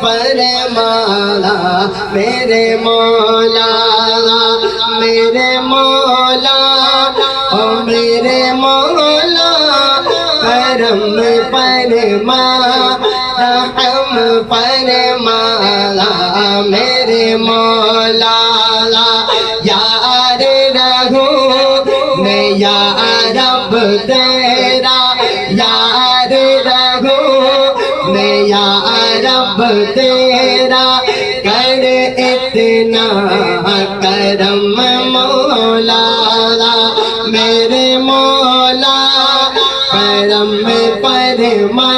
فرمانا میرے مولا میرے مولا او میرے مولا کرم فرما رحم فرمانا میرے مولا یار رہوں میں یا رب تیرا یار رہوں میں یا رب تیرا کر اتنا کرم مولا میرے مولا کرم فرما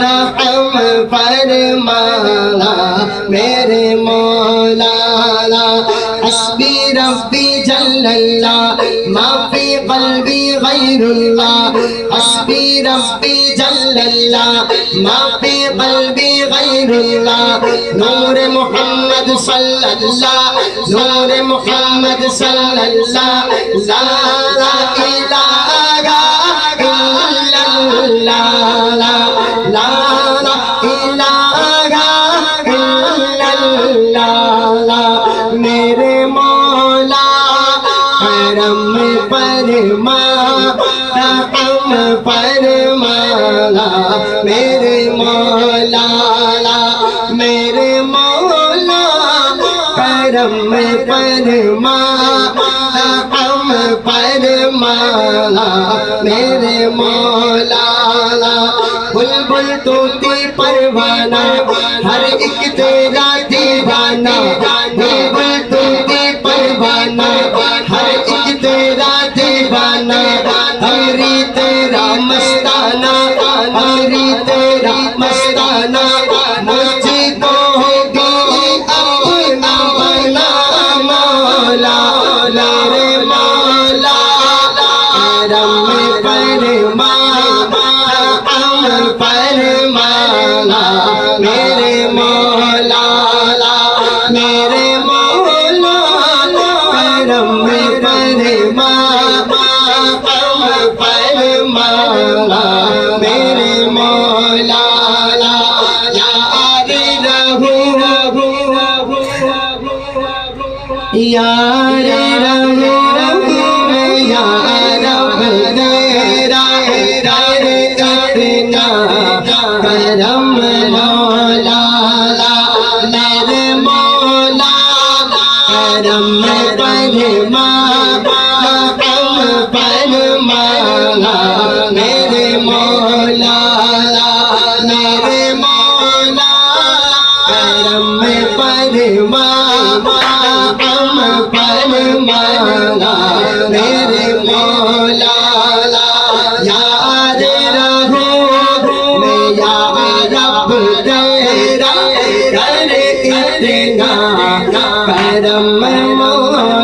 رحم فرمانا میرے مولا حسبی ربی جل اللہ ما فی قلبی غیر اللہ حسبی ربی جل اللہ ما فی قلبی غیر اللہ نور محمد صلی اللہ نور محمد صلی اللہ لا الہ الا اللہ لا میرے مولا کرم فرما رحم فرمانا میرے مولا میرے مولا کرم فرما رحم فرمانا میرے مولا بلبل طوطی پروانہ ہر ایک تیرا دیوانہ بلبل طوطی پروانہ ہر ایک تیرا دیوانہ ہمری تیرا مستانہ ہمری تیرا مستانہ مجھے کو ہوگی اپنا بنا مولا میرے مولا کرم فرما فرمانا میرے مولا میرے مولا کرم فرما فرمانا میرے مولا یار رہوں یار رہوں میں یا رب تیرا کرم مولا میرے مولا کرم فرما رحم فرمانا میرے مولا میرے مولا کرم فرما رحم فرمانا میرے مولا یار رہوں میں یا رب تیرا کر اتنا کرم مولا